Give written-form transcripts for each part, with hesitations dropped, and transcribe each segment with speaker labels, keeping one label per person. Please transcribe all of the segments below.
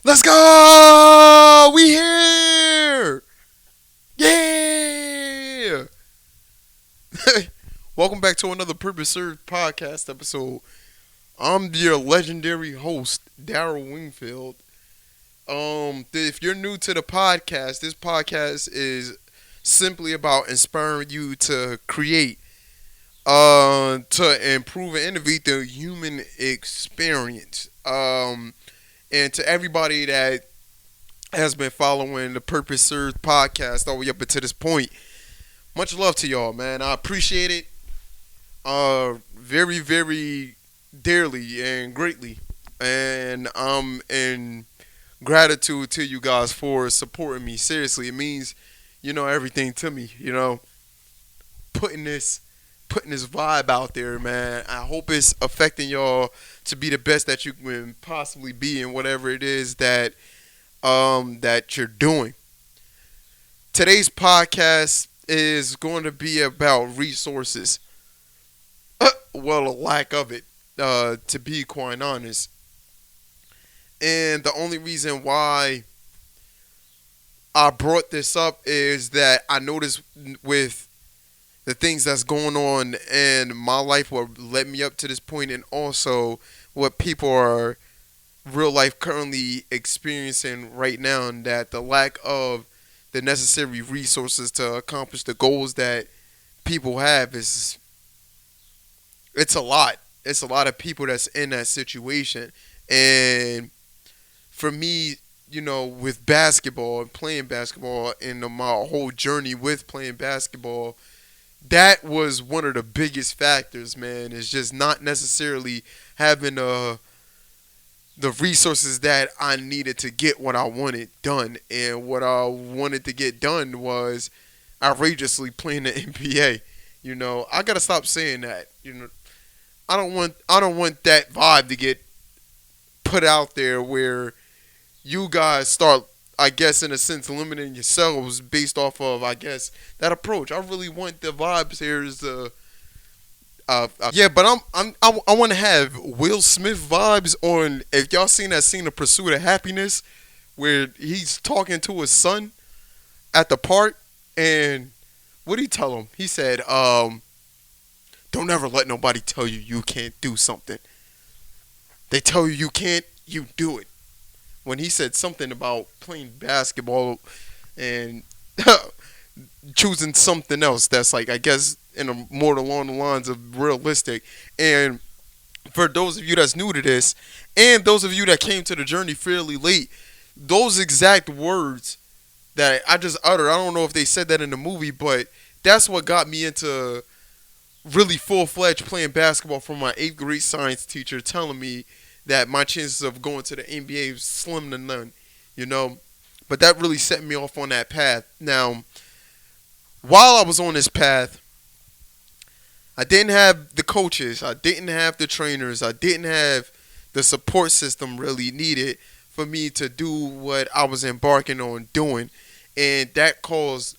Speaker 1: Let's go! We here! Yeah! Welcome back to another Purpose Served podcast episode. I'm your legendary host, Daryl Wingfield. If you're new to the podcast, this podcast is simply about inspiring you to create, to improve and innovate the human experience. And to everybody that has been following the Purpose Served podcast all the way up until this point, much love to y'all, man. I appreciate it, very, very dearly and greatly, and I'm in gratitude to you guys for supporting me. Seriously, it means everything to me. Putting this putting this vibe out there, man. I hope it's affecting y'all to be the best that you can possibly be in whatever it is that you're doing. Today's podcast is going to be about resources. Well, a lack of it, to be quite honest. And the only reason why I brought this up is that I noticed with the things that's going on in my life, what led me up to this point, and also what people are real life currently experiencing right now, and that the lack of the necessary resources to accomplish the goals that people have is it's a lot. It's a lot of people that's in that situation. And for me, with basketball and playing basketball and my whole journey with playing basketball, that was one of the biggest factors, man. Is just not necessarily having the resources that I needed to get what I wanted done. And what I wanted to get done was outrageously playing the NBA. I gotta stop saying that. I don't want that vibe to get put out there where you guys start, I guess, in a sense, limiting yourselves based off of, I guess, that approach. I really want the vibes here is yeah, but I want to have Will Smith vibes on. If y'all seen that scene of Pursuit of Happiness, where he's talking to his son at the park, and what did he tell him? He said, "Don't ever let nobody tell you you can't do something. They tell you you can't, you do it." When he said something about playing basketball and choosing something else that's like, I guess, in a more along the lines of realistic. And for those of you that's new to this, and those of you that came to the journey fairly late, those exact words that I just uttered, I don't know if they said that in the movie, but that's what got me into really full-fledged playing basketball, from my 8th grade science teacher telling me that my chances of going to the NBA was slim to none, you know. But that really set me off on that path. Now, while I was on this path, I didn't have the coaches, I didn't have the trainers, I didn't have the support system really needed for me to do what I was embarking on doing. And that caused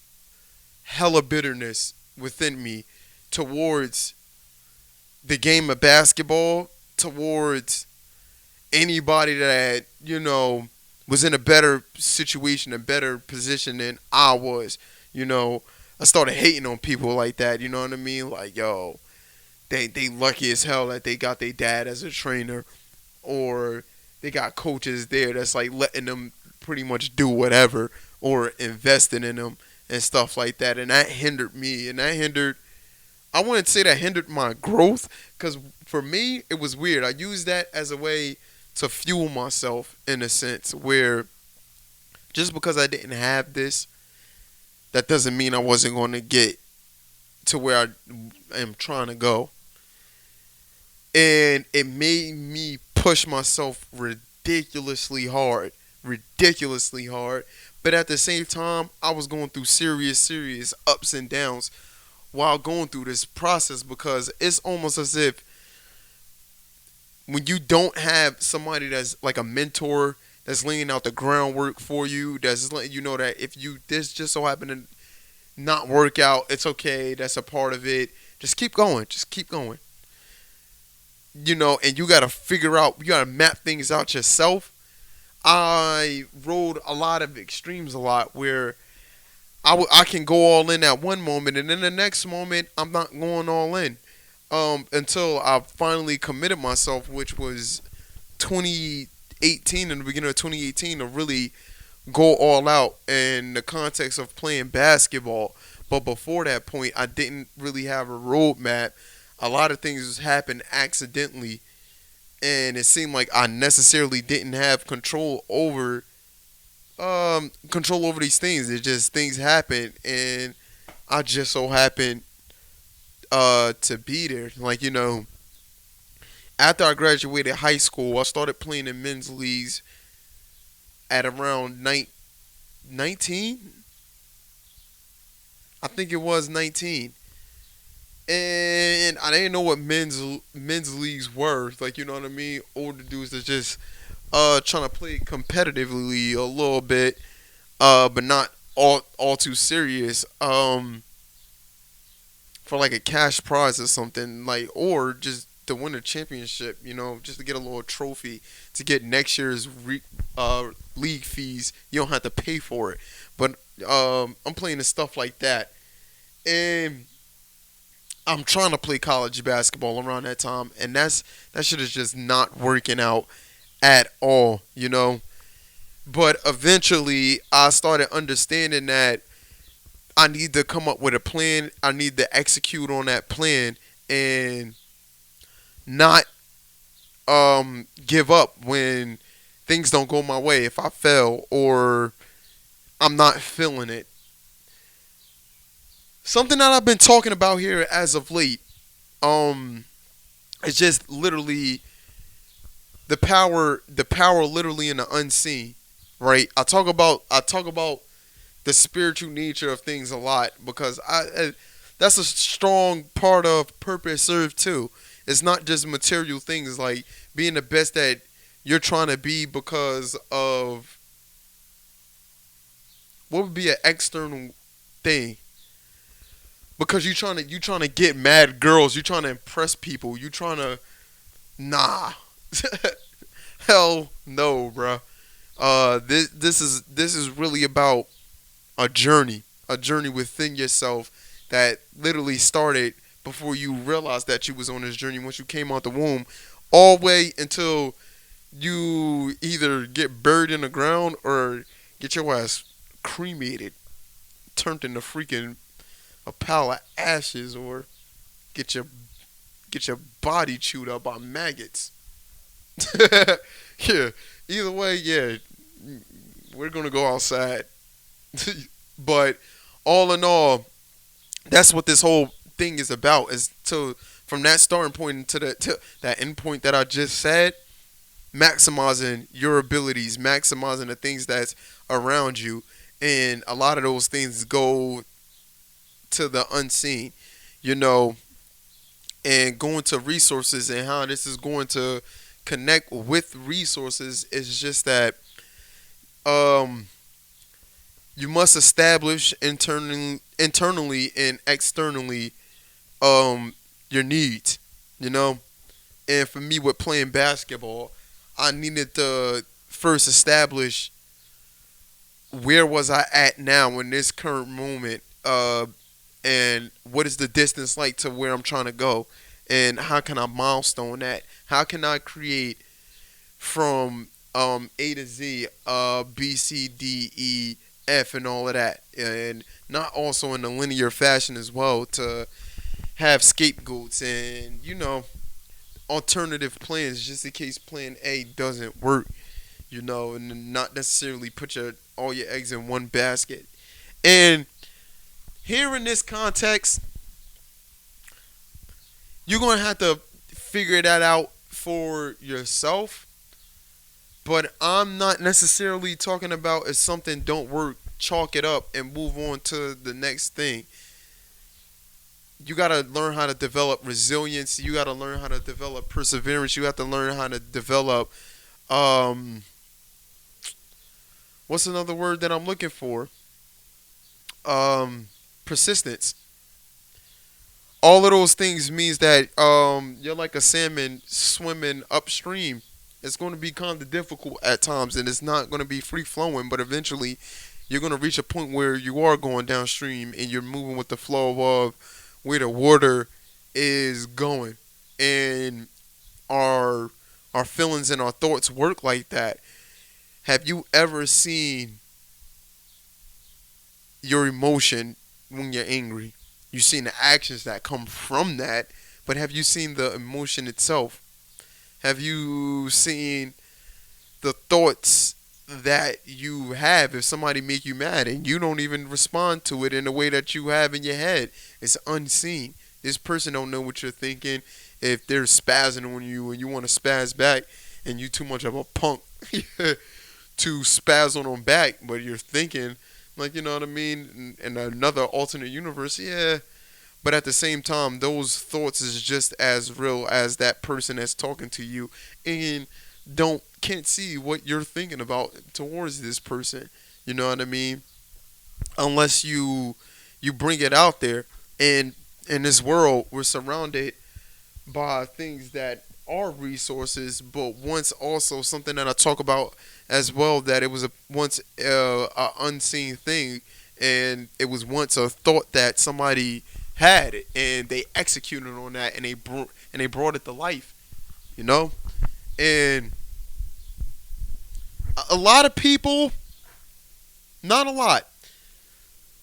Speaker 1: hella bitterness within me towards the game of basketball, towards anybody that, was in a better situation, a better position than I was. I started hating on people like that, you know what I mean? Like, yo, they lucky as hell that they got their dad as a trainer, or they got coaches there that's like letting them pretty much do whatever, or investing in them and stuff like that. And that hindered me, and I wouldn't say that hindered my growth, because for me, it was weird. I used that as a way to fuel myself, in a sense, where just because I didn't have this, that doesn't mean I wasn't going to get to where I am trying to go. And it made me push myself ridiculously hard. Ridiculously hard. But at the same time, I was going through serious, serious ups and downs while going through this process, because it's almost as if when you don't have somebody that's like a mentor that's laying out the groundwork for you, that's letting you know that if you this just so happen to not work out, it's okay. That's a part of it. Just keep going. Just keep going. And you gotta figure out, you gotta map things out yourself. I rode a lot of extremes a lot where I can go all in at one moment, and then the next moment I'm not going all in. Until I finally committed myself, which was 2018, in the beginning of 2018, to really go all out in the context of playing basketball. But before that point, I didn't really have a roadmap. A lot of things happened accidentally, and it seemed like I necessarily didn't have control over these things. It just things happen, and I just so happened to be there. Like, after I graduated high school, I started playing in men's leagues at around 19. I think it was 19. And I didn't know what men's leagues were. Like, you know what I mean? Older dudes that just trying to play competitively a little bit, but not all too serious. For like a cash prize or something, like, or just to win a championship, just to get a little trophy to get next year's league fees. You don't have to pay for it, but I'm playing the stuff like that, and I'm trying to play college basketball around that time, and that shit is just not working out at all. But eventually, I started understanding that I need to come up with a plan. I need to execute on that plan and not give up when things don't go my way. If I fail or I'm not feeling it. Something that I've been talking about here as of late, it's just literally the power literally in the unseen, right? I talk about the spiritual nature of things a lot because that's a strong part of purpose served too. It's not just material things like being the best that you're trying to be because of what would be an external thing. Because you trying to get mad girls, you trying to impress people, you trying to nah. Hell no, bruh. This is really about a journey within yourself that literally started before you realized that you was on this journey once you came out the womb, all the way until you either get buried in the ground or get your ass cremated, turned into freaking a pile of ashes, or get your get your body chewed up by maggots. Yeah. Either way, yeah, we're gonna go outside. But all in all, that's what this whole thing is about. Is to from that starting point to that end point that I just said, maximizing your abilities, maximizing the things that's around you, and a lot of those things go to the unseen, you know, and going to resources and how this is going to connect with resources is just that um you must establish internally and externally your needs, you know. And for me, with playing basketball, I needed to first establish where was I at now in this current moment, and what is the distance like to where I'm trying to go, and how can I milestone that? How can I create from A to Z, B, C, D, E, F, and all of that, and not also in a linear fashion as well to have scapegoats and alternative plans just in case plan A doesn't work, and not necessarily put all your eggs in one basket. And here in this context, you're gonna have to figure that out for yourself. But I'm not necessarily talking about if something don't work, chalk it up and move on to the next thing. You gotta learn how to develop resilience. You gotta learn how to develop perseverance. You have to learn how to develop um what's another word that I'm looking for? Persistence. All of those things means that you're like a salmon swimming upstream It's going to be kind of difficult at times, and it's not going to be free flowing. But eventually, you're going to reach a point where you are going downstream and you're moving with the flow of where the water is going. And our our feelings and our thoughts work like that. Have you ever seen your emotion when you're angry? You've seen the actions that come from that, but have you seen the emotion itself? Have you seen the thoughts that you have if somebody make you mad and you don't even respond to it in the way that you have in your head? It's unseen. This person don't know what you're thinking. If they're spazzing on you and you want to spaz back and you too much of a punk to spaz on them back, but you're thinking like, you know what I mean, in another alternate universe, yeah. But at the same time, those thoughts is just as real as that person that's talking to you, and can't see what you're thinking about towards this person. You know what I mean? Unless you bring it out there. And in this world, we're surrounded by things that are resources, but once also something that I talk about as well, that it was once a unseen thing, and it was once a thought that somebody had, and they executed on that, and they brought it to life, you know. And a lot of people, not a lot.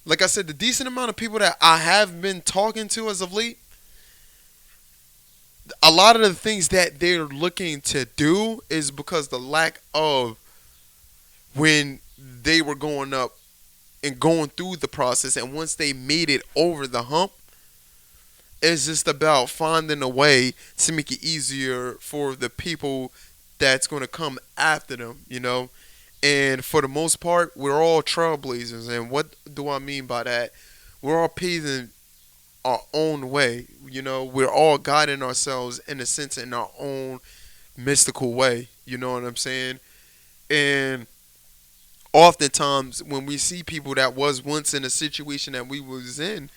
Speaker 1: Like I said, the decent amount of people that I have been talking to as of late, a lot of the things that they're looking to do is because the lack of when they were going up and going through the process, and once they made it over the hump, it's just about finding a way to make it easier for the people that's going to come after them, you know. And for the most part, we're all trailblazers. And what do I mean by that? We're all paving our own way. You know, we're all guiding ourselves in a sense in our own mystical way. You know what I'm saying? And oftentimes when we see people that was once in a situation that we was in,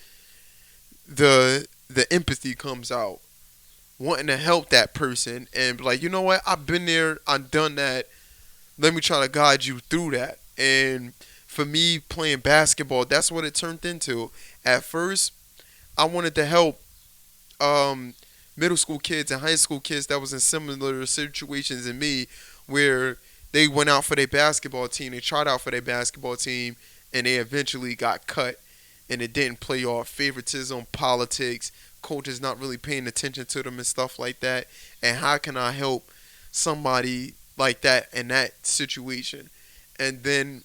Speaker 1: the empathy comes out, wanting to help that person and be like, you know what, I've been there, I've done that. Let me try to guide you through that. And for me, playing basketball, that's what it turned into. At first, I wanted to help middle school kids and high school kids that was in similar situations in me, where they went out for their basketball team, they tried out for their basketball team, and they eventually got cut. And it didn't play off favoritism, politics, coaches not really paying attention to them and stuff like that. And how can I help somebody like that in that situation? And then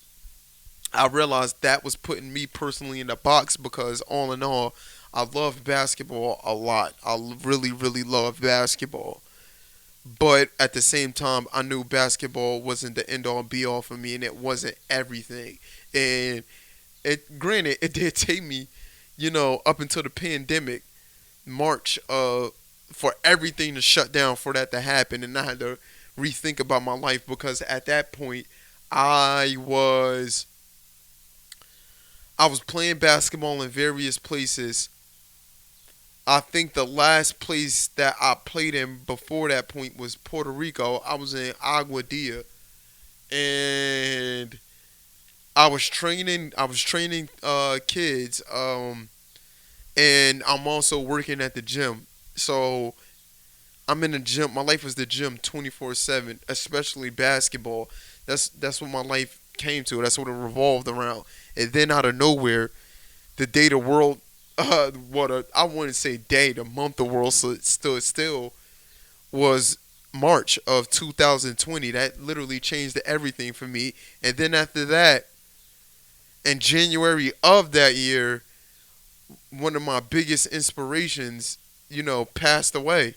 Speaker 1: I realized that was putting me personally in the box, because all in all, I love basketball a lot. I really, really love basketball. But at the same time, I knew basketball wasn't the end all be all for me, and it wasn't everything. And granted, it did take me, you know, up until the pandemic, March, for everything to shut down, for that to happen, and I had to rethink about my life, because at that point, I was playing basketball in various places. I think the last place that I played in before that point was Puerto Rico. I was in Aguadilla, and I was training kids, and I'm also working at the gym. So I'm in the gym. My life was the gym 24/7, especially basketball. That's what my life came to. That's what it revolved around. And then out of nowhere, the day the world, I wouldn't say day, the month the world stood still was March of 2020. That literally changed everything for me. And then after that, in January of that year, one of my biggest inspirations, you know, passed away.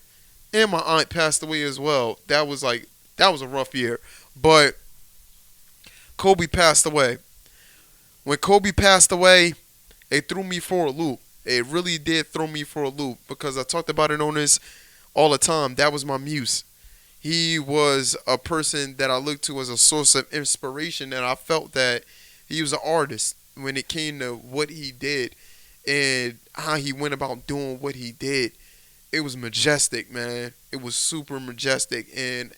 Speaker 1: And my aunt passed away as well. That was a rough year. But Kobe passed away. When Kobe passed away, it threw me for a loop. It really did throw me for a loop, because I talked about it on this all the time. That was my muse. He was a person that I looked to as a source of inspiration, and I felt that he was an artist when it came to what he did and how he went about doing what he did. It was majestic, man. It was super majestic. And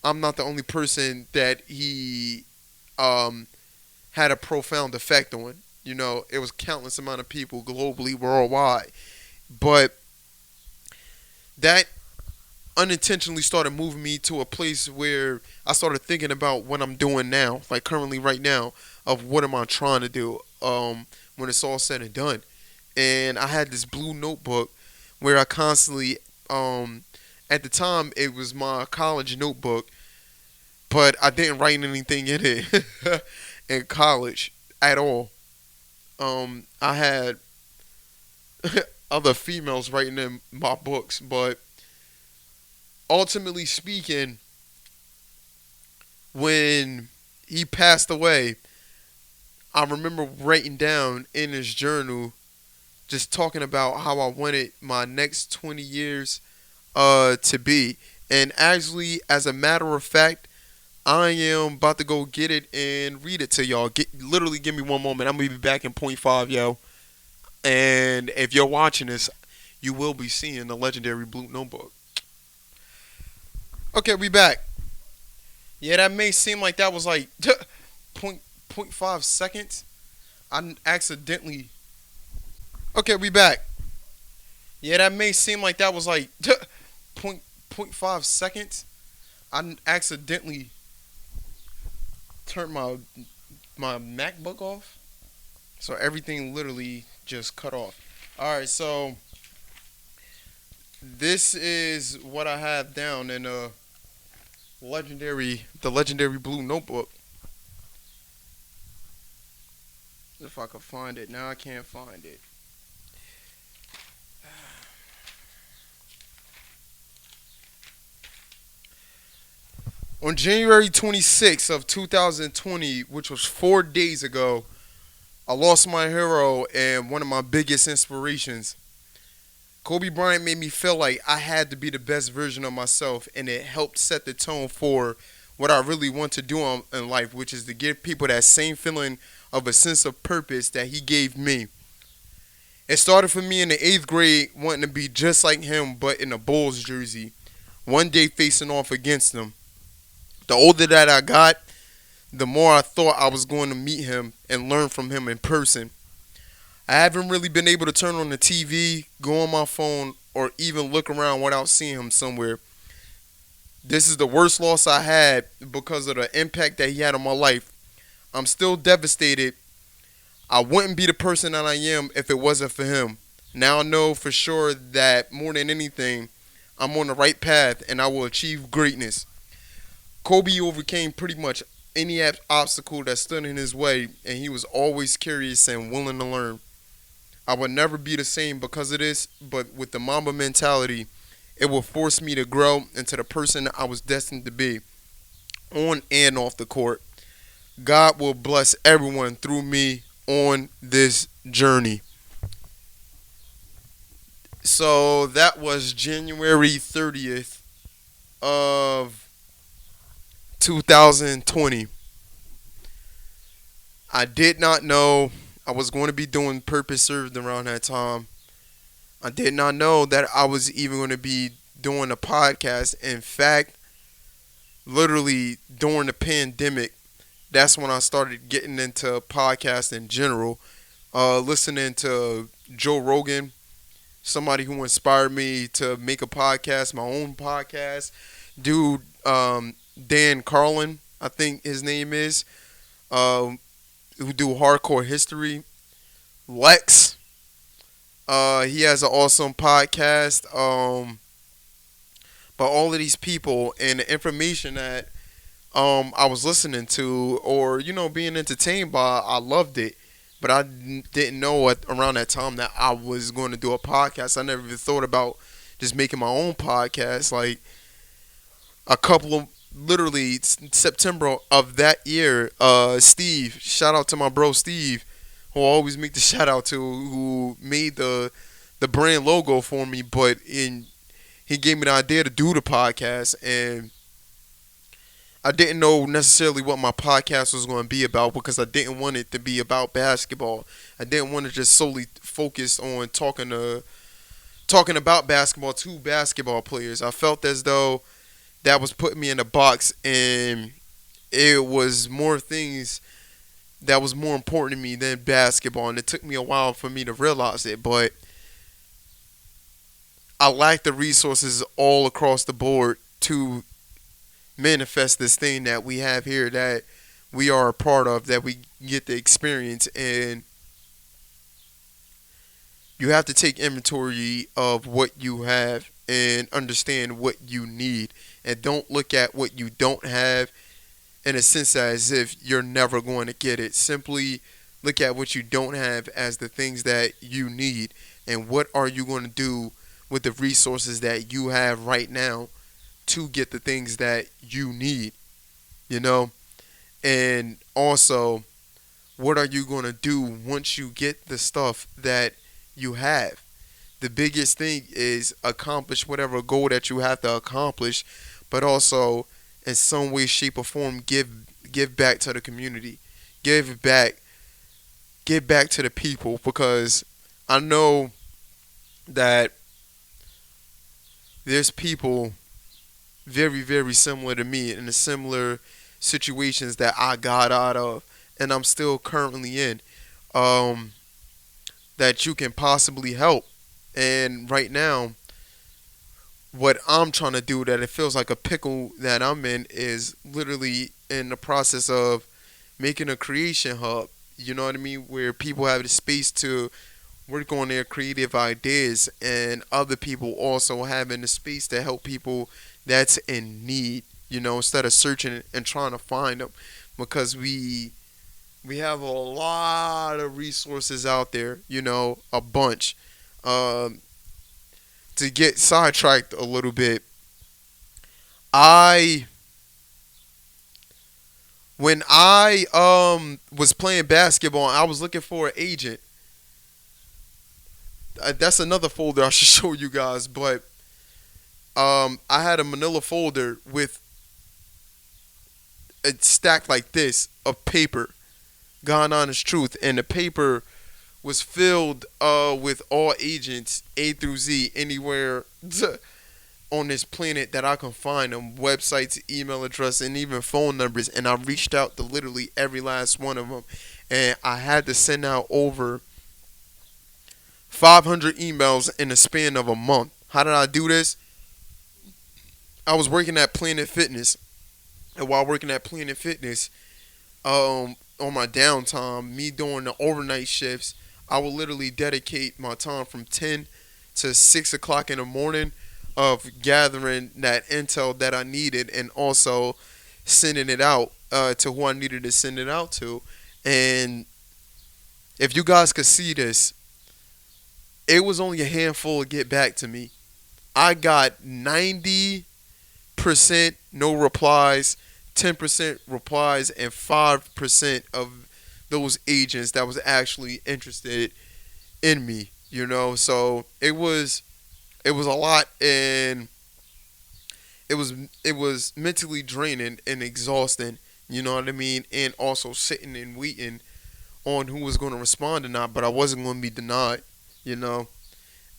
Speaker 1: I'm not the only person that he um, had a profound effect on. You know, it was countless amount of people globally, worldwide. But that unintentionally started moving me to a place where I started thinking about what I'm doing now, like currently right now, of what am I trying to do when it's all said and done. And I had this blue notebook where I constantly, at the time, it was my college notebook, but I didn't write anything in it in college at all. I had other females writing in my books, but ultimately speaking, when he passed away, I remember writing down in his journal, just talking about how I wanted my next 20 years to be. And actually, as a matter of fact, I am about to go get it and read it to y'all. Literally, give me one moment. I'm gonna be back in point five, yo. And if you're watching this, you will be seeing the legendary Blue Notebook. Okay, we back. Yeah, that may seem like that was like point 0.5 seconds. I accidentally. Okay, we back. Yeah, that may seem like that was like point 0.5 seconds. I accidentally turned my MacBook off, so everything literally just cut off. All right, so this is what I have down in the legendary Blue Notebook. If I could find it, now I can't find it. On January 26th of 2020, which was 4 days ago, I lost my hero and one of my biggest inspirations. Kobe Bryant made me feel like I had to be the best version of myself, and it helped set the tone for what I really want to do in life, which is to give people that same feeling of a sense of purpose that he gave me. It started for me in the 8th grade, wanting to be just like him, but in a Bulls jersey, one day facing off against him. The older that I got, the more I thought I was going to meet him and learn from him in person. I haven't really been able to turn on the TV, go on my phone, or even look around without seeing him somewhere. This is the worst loss I had because of the impact that he had on my life. I'm still devastated. I wouldn't be the person that I am if it wasn't for him. Now I know for sure that more than anything, I'm on the right path and I will achieve greatness. Kobe overcame pretty much any obstacle that stood in his way, and he was always curious and willing to learn. I would never be the same because of this, but with the Mamba mentality, it will force me to grow into the person I was destined to be, on and off the court. God will bless everyone through me on this journey. So that was January 30th of 2020. I did not know I was going to be doing Purpose Served around that time. I did not know that I was even going to be doing a podcast. In fact, literally during the pandemic, that's when I started getting into podcasts in general. Listening to Joe Rogan, somebody who inspired me to make a podcast, my own podcast. Dude, Dan Carlin, I think his name is, who do hardcore history. Lex, he has an awesome podcast. But all of these people and the information that I was listening to, or being entertained by, I loved it. But I didn't know around that time that I was going to do a podcast. I never even thought about just making my own podcast. Like a couple of literally September of that year, Steve, shout out to my bro Steve, who I always make the shout out to, who made the brand logo for me. But he gave me the idea to do the podcast, and I didn't know necessarily what my podcast was going to be about because I didn't want it to be about basketball. I didn't want to just solely focus on talking about basketball to basketball players. I felt as though that was putting me in a box, and it was more things that was more important to me than basketball, and it took me a while for me to realize it. But I lack the resources all across the board to manifest this thing that we have here, that we are a part of, that we get the experience. And you have to take inventory of what you have and understand what you need, and don't look at what you don't have in a sense as if you're never going to get it. Simply look at what you don't have as the things that you need, and what are you going to do with the resources that you have right now to get the things that you need, you know? And also, what are you going to do once you get the stuff that you have? The biggest thing is accomplish whatever goal that you have to accomplish, but also in some way, shape, or form give back to the community. Give back give back to the people, because I know that there's people very, very similar to me in the similar situations that I got out of, and I'm still currently in, um, that you can possibly help. And right now, what I'm trying to do, that it feels like a pickle that I'm in, is literally in the process of making a creation hub. You know what I mean? Where people have the space to work on their creative ideas, and other people also having the space to help people that's in need. You know, instead of searching and trying to find them, because we have a lot of resources out there. You know, a bunch. Um, to get sidetracked a little bit, I when I was playing basketball, I was looking for an agent. That's another folder I should show you guys. But I had a Manila folder with it stacked like this of paper. God honest truth, and the paper was filled with all agents A through Z anywhere on this planet that I can find them, websites, email address, and even phone numbers. And I reached out to literally every last one of them, and I had to send out over 500 emails in the span of a month. How did I do this? I was working at Planet Fitness, and while working at Planet Fitness, on my downtime, me doing the overnight shifts, I would literally dedicate my time from 10 to 6 o'clock in the morning of gathering that intel that I needed, and also sending it out to who I needed to send it out to. And if you guys could see this, it was only a handful to get back to me. I got 90% no replies, 10% replies, and 5% of those agents that was actually interested in me. You know, so it was a lot, and it was mentally draining and exhausting. You know what I mean? And also sitting and waiting on who was going to respond or not, but I wasn't going to be denied. You know,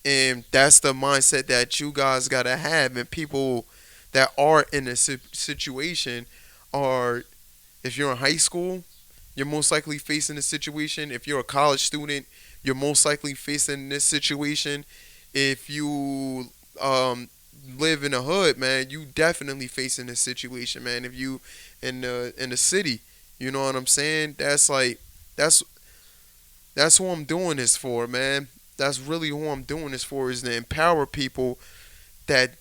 Speaker 1: and that's the mindset that you guys gotta have. And people that are in a situation are, if you're in high school, you're most likely facing this situation. If you're a college student, you're most likely facing this situation. If you live in the hood, man, you definitely facing this situation, man. If you in the city, you know what I'm saying? That's like that's that's who I'm doing this for, man. That's really who I'm doing this for, is to empower people that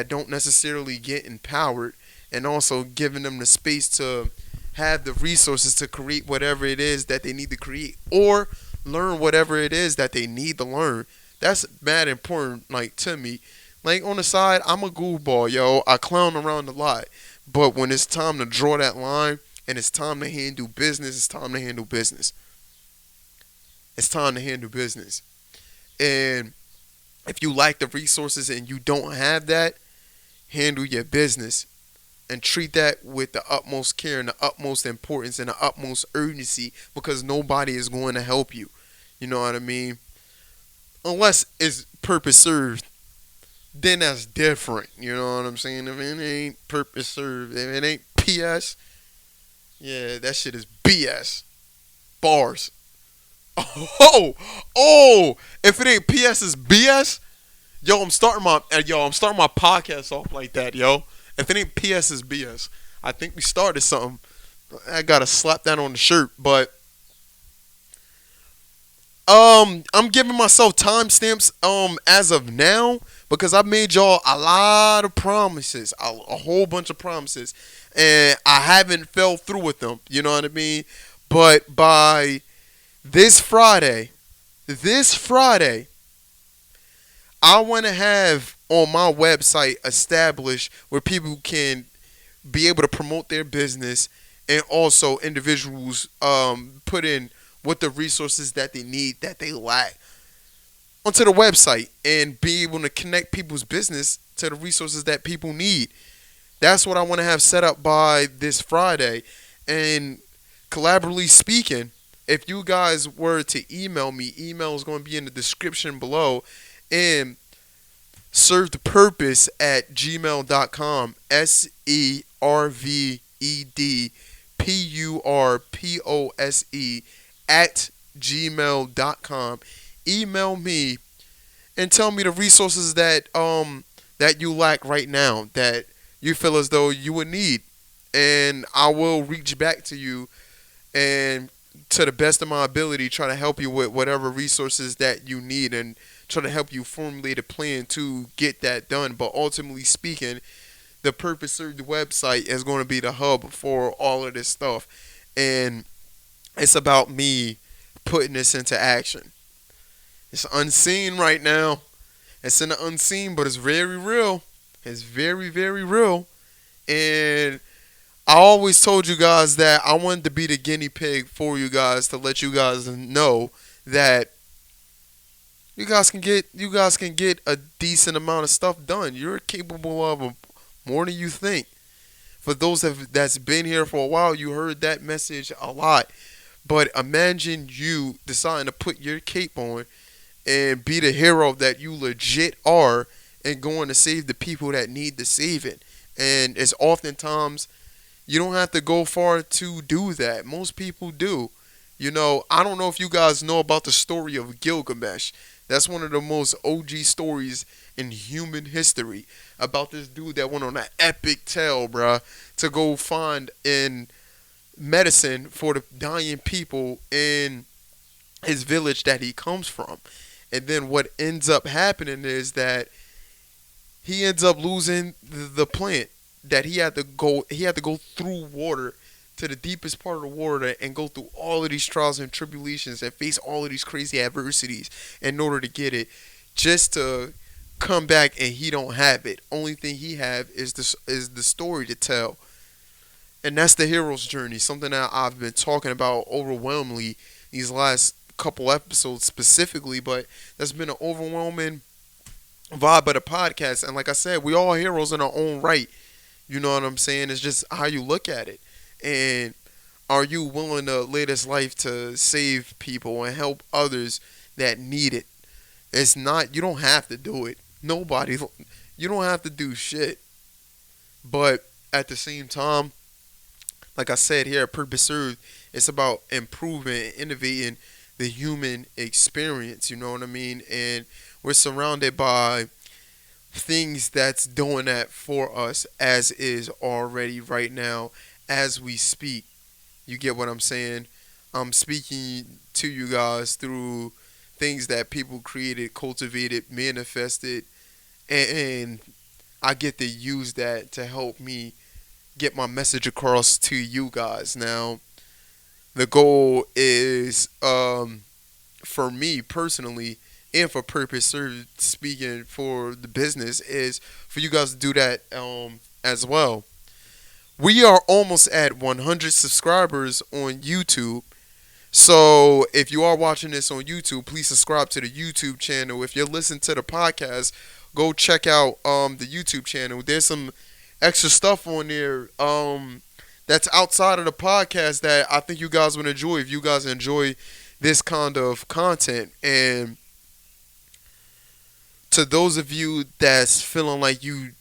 Speaker 1: don't necessarily get empowered, and also giving them the space to have the resources to create whatever it is that they need to create, or learn whatever it is that they need to learn. That's mad important, like, to me. Like, on the side, I'm a goofball, yo. I clown around a lot. But when it's time to draw that line and it's time to handle business, it's time to handle business. It's time to handle business. And if you lack the resources and you don't have that, handle your business and treat that with the utmost care and the utmost importance and the utmost urgency, because nobody is going to help you. You know what I mean? Unless it's purpose served. then that's different. You know what I'm saying? If it ain't purpose served, if it ain't PS, yeah, that shit is BS. Bars. Oh, oh! If it ain't PS, it's BS. I'm starting my podcast off like that, yo. If it ain't PS, it's BS. I think we started something. I gotta slap that on the shirt, but I'm giving myself timestamps as of now because I made y'all a lot of promises, a whole bunch of promises, and I haven't fell through with them. You know what I mean? But by this Friday, this Friday, I want to have on my website established where people can be able to promote their business and also individuals put in what the resources that they need that they lack onto the website and be able to connect people's business to the resources that people need. That's what I want to have set up by this Friday. And collaboratively speaking, if you guys were to email me, email is going to be in the description below. And servedpurpose@gmail.com. servedpurpose at gmail.com. Email me and tell me the resources that you lack right now that you feel as though you would need, and I will reach back to you and to the best of my ability try to help you with whatever resources that you need and try to help you formulate a plan to get that done. But ultimately speaking, the Purpose Served website is going to be the hub for all of this stuff, and it's about me putting this into action. It's unseen right now. It's in the unseen, but it's very real. It's very, very real. And I always told you guys that I wanted to be the guinea pig for you guys to let you guys know that you guys can get a decent amount of stuff done. You're capable of more than you think. For those that's been here for a while, you heard that message a lot. But imagine you deciding to put your cape on and be the hero that you legit are and going to save the people that need the saving. And it's oftentimes you don't have to go far to do that. Most people do. You know, I don't know if you guys know about the story of Gilgamesh. That's one of the most OG stories in human history about this dude that went on an epic tale, bruh, to go find in medicine for the dying people in his village that he comes from. And then what ends up happening is that he ends up losing the plant that he had to go through water to the deepest part of the water and go through all of these trials and tribulations and face all of these crazy adversities in order to get it, just to come back and he don't have it. Only thing he have is the story to tell. And that's the hero's journey, something that I've been talking about overwhelmingly these last couple episodes specifically, but that's been an overwhelming vibe of the podcast. And like I said, we all heroes in our own right. You know what I'm saying? It's just how you look at it. And are you willing to live this life to save people and help others that need it? It's not, you don't have to do it. Nobody, you don't have to do shit. But at the same time, like I said here, Purpose Served, it's about improving and innovating the human experience. You know what I mean? And we're surrounded by things that's doing that for us as is already right now as we speak. You get what I'm saying? I'm speaking to you guys through things that people created, cultivated, manifested, and I get to use that to help me get my message across to you guys. Now, the goal is, for me personally, and for Purpose Served, speaking for the business, is for you guys to do that as well. We are almost at 100 subscribers on YouTube. So if you are watching this on YouTube, please subscribe to the YouTube channel. If you're listening to the podcast, go check out the YouTube channel. There's some extra stuff on there that's outside of the podcast that I think you guys would enjoy if you guys enjoy this kind of content. And To those of you that's feeling like you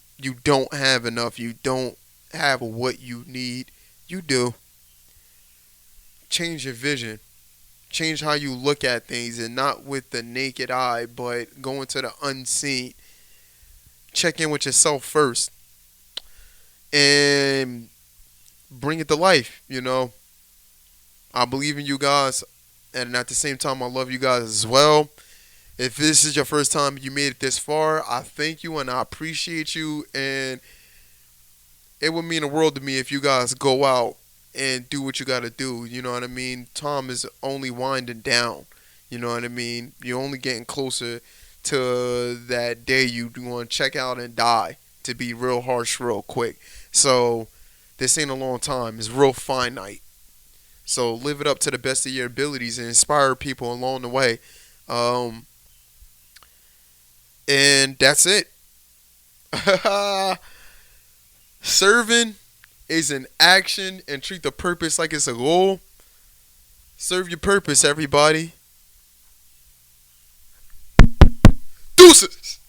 Speaker 1: don't have enough, you don't have what you need, you do. Change your vision. Change how you look at things, and not with the naked eye, but go into the unseen. Check in with yourself first and bring it to life. I believe in you guys, and at the same time, I love you guys as well. If this is your first time you made it this far, I thank you and I appreciate you. And it would mean the world to me if you guys go out and do what you got to do. You know what I mean? Time is only winding down. You know what I mean? You're only getting closer to that day you want to check out and die, to be real harsh real quick. So this ain't a long time. It's real finite. So live it up to the best of your abilities and inspire people along the way. Um, and that's it. Serving is an action, and treat the purpose like it's a goal. Serve your purpose, everybody. Deuces.